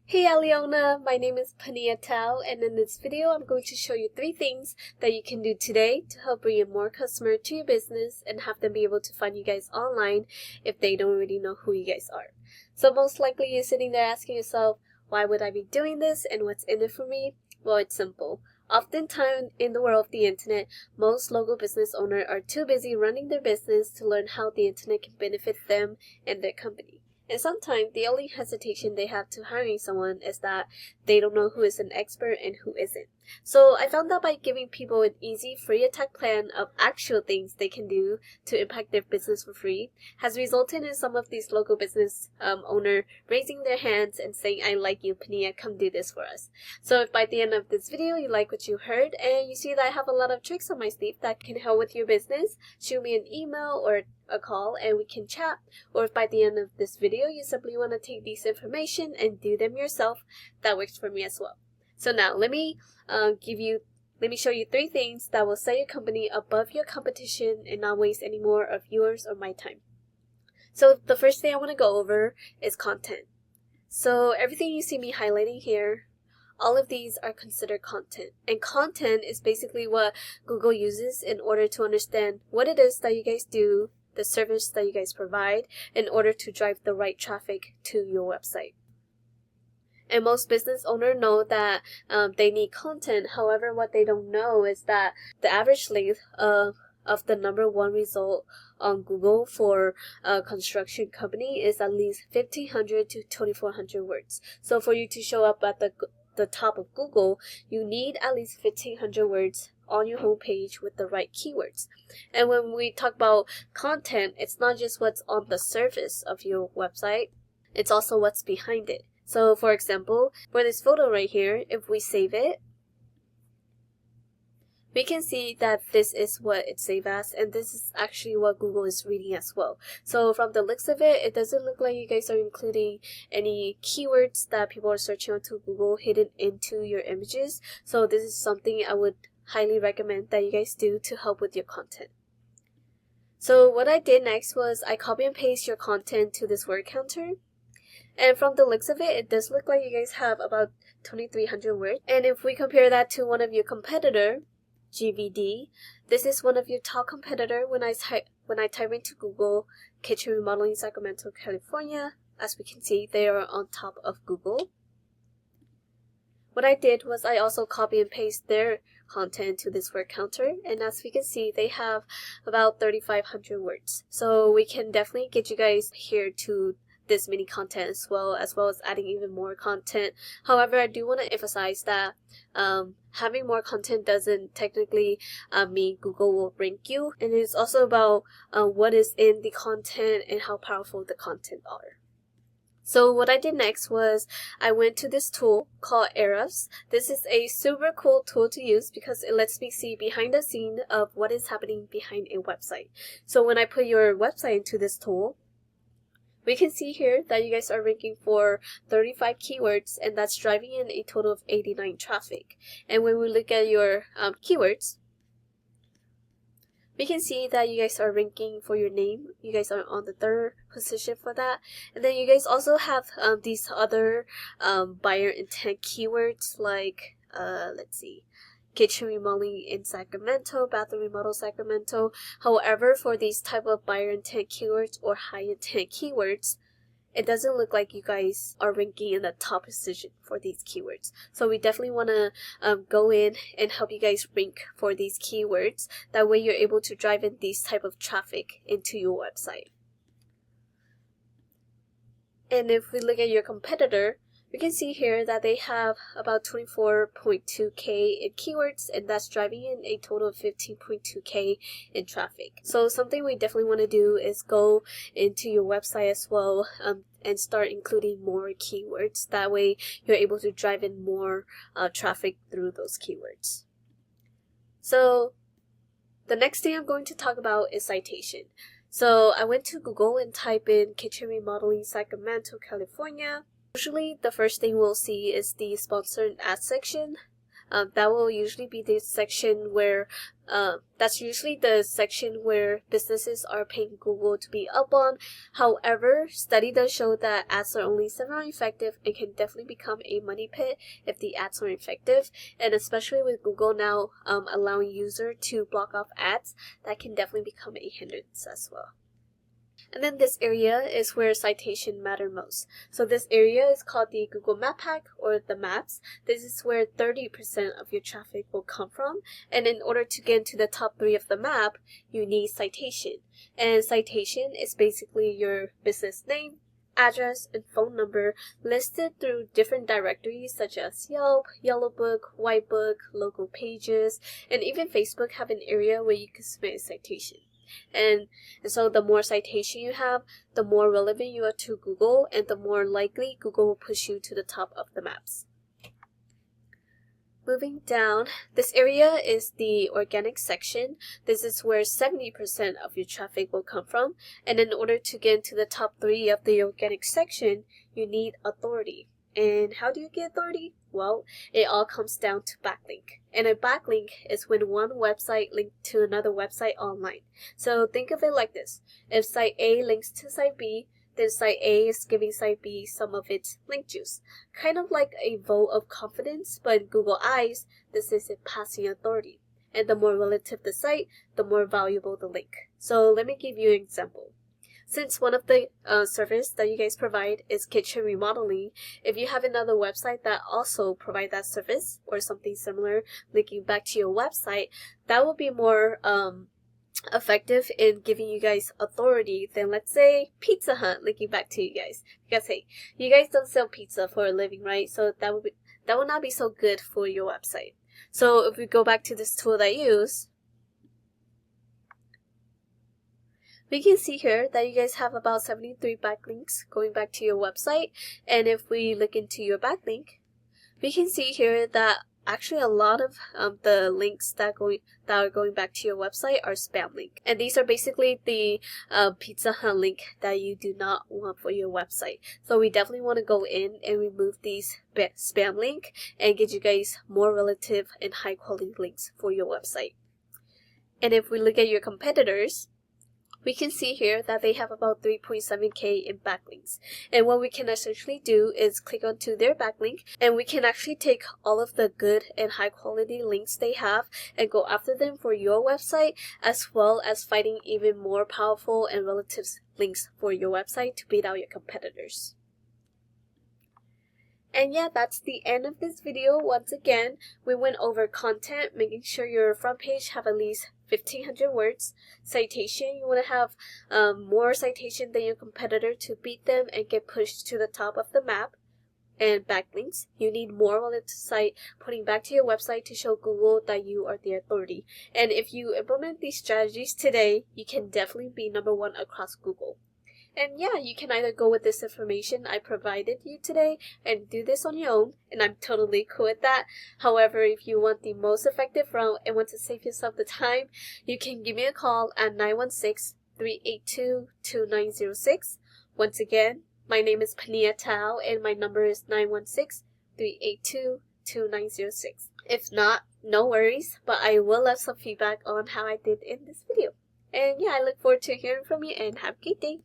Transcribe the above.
Hey Aliona, my name is Panyia, and in this video I'm going to show you 3 things that you can do today to help bring in more customers to your business and have them be able to find you guys online if they don't already know who you guys are. So most likely you're sitting there asking yourself, why would I be doing this and what's in it for me? Well, it's simple. Oftentimes in the world of the internet, most local business owners are too busy running their business to learn how the internet can benefit them and their company. And sometimes the only hesitation they have to hiring someone is that they don't know who is an expert and who isn't. So I found that by giving people an easy free attack plan of actual things they can do to impact their business for free has resulted in some of these local business owner raising their hands and saying, I like you, Panyia, come do this for us. So if by the end of this video you like what you heard and you see that I have a lot of tricks on my sleeve that can help with your business, shoot me an email or a call and we can chat. Or if by the end of this video you simply want to take these information and do them yourself, that works for me as well. So now let me show you 3 things that will set your company above your competition and not waste any more of yours or my time. So the first thing I want to go over is content. So everything you see me highlighting here, all of these are considered content. And content is basically what Google uses in order to understand what it is that you guys do, the service that you guys provide, in order to drive the right traffic to your website. And most business owners know that they need content. However, what they don't know is that the average length of the number 1 result on Google for a construction company is at least 1,500 to 2,400 words. So for you to show up at the top of Google, you need at least 1,500 words on your homepage with the right keywords. And when we talk about content, it's not just what's on the surface of your website, it's also what's behind it. So for example, for this photo right here, if we save it, we can see that this is what it saved as, and this is actually what Google is reading as well. So from the looks of it, it doesn't look like you guys are including any keywords that people are searching onto Google hidden into your images. So this is something I would highly recommend that you guys do to help with your content. So what I did next was I copy and paste your content to this word counter. And from the looks of it, it does look like you guys have about 2,300 words. And if we compare that to one of your competitor, GVD, this is one of your top competitor when I type into Google kitchen remodeling Sacramento, California. As we can see, they are on top of Google. What I did was I also copy and paste their content to this word counter, and as we can see, they have about 3,500 words. So we can definitely get you guys here to this many content as well as adding even more content. However, I do want to emphasize that having more content doesn't technically mean Google will rank you, and it's also about what is in the content and how powerful the content are. So what I did next was I went to this tool called Ahrefs. This is a super cool tool to use because it lets me see behind the scene of what is happening behind a website. So when I put your website into this tool, we can see here that you guys are ranking for 35 keywords, and that's driving in a total of 89 traffic. And when we look at your keywords, we can see that you guys are ranking for your name. You guys are on the 3rd position for that. And then you guys also have these other buyer intent keywords like, let's see, kitchen remodeling in Sacramento, bathroom remodel Sacramento. However, for these type of buyer intent keywords or high intent keywords, it doesn't look like you guys are ranking in the top position for these keywords. So we definitely want to go in and help you guys rank for these keywords. That way you're able to drive in these type of traffic into your website. And if we look at your competitor, we can see here that they have about 24.2k in keywords, and that's driving in a total of 15.2k in traffic. So something we definitely want to do is go into your website as well and start including more keywords. That way you're able to drive in more traffic through those keywords. So the next thing I'm going to talk about is citation. So I went to Google and type in kitchen remodeling Sacramento, California. Usually the first thing we'll see is the sponsored ad section. That will usually be the section where That's usually the section where businesses are paying Google to be up on. However, study does show that ads are only semi-effective and can definitely become a money pit if the ads are effective. And especially with Google now allowing user to block off ads, that can definitely become a hindrance as well. And then this area is where citation matter most. So this area is called the Google Map Hack or the maps. This is where 30% of your traffic will come from. And in order to get into the top 3 of the map, you need citation. And citation is basically your business name, address, and phone number listed through different directories such as Yelp, Yellow Book, White Book, local pages, and even Facebook have an area where you can submit a citation. And so the more citation you have, the more relevant you are to Google, and the more likely Google will push you to the top of the maps. Moving down, this area is the organic section. This is where 70% of your traffic will come from. And in order to get into the top 3 of the organic section, you need authority. And how do you get authority? Well, it all comes down to backlink. And a backlink is when one website links to another website online. So think of it like this. If site A links to site B, then site A is giving site B some of its link juice. Kind of like a vote of confidence, but in Google eyes, this is a passing authority. And the more relative the site, the more valuable the link. So let me give you an example. Since one of the service that you guys provide is kitchen remodeling, if you have another website that also provide that service or something similar linking back to your website, that will be more effective in giving you guys authority than, let's say, Pizza Hut linking back to you guys. Because hey, you guys don't sell pizza for a living, right? So that would not be so good for your website. So if we go back to this tool that I use, we can see here that you guys have about 73 backlinks going back to your website. And if we look into your backlink, we can see here that actually a lot of the links that are going back to your website are spam link. And these are basically the Pizza Hut link that you do not want for your website. So we definitely want to go in and remove these spam link and get you guys more relative and high quality links for your website. And if we look at your competitors, we can see here that they have about 3.7k in backlinks. And what we can essentially do is click onto their backlink, and we can actually take all of the good and high quality links they have and go after them for your website, as well as finding even more powerful and relative links for your website to beat out your competitors. And yeah, that's the end of this video. Once again, we went over content, making sure your front page have at least 1,500 words. Citation, you want to have more citation than your competitor to beat them and get pushed to the top of the map. And backlinks, you need more relative site putting back to your website to show Google that you are the authority. And if you implement these strategies today, you can definitely be number 1 across Google. And yeah, you can either go with this information I provided you today and do this on your own, and I'm totally cool with that. However, if you want the most effective route and want to save yourself the time, you can give me a call at 916-382-2906. Once again, my name is Panyia and my number is 916-382-2906. If not, no worries, but I will leave some feedback on how I did in this video. And yeah, I look forward to hearing from you and have a great day.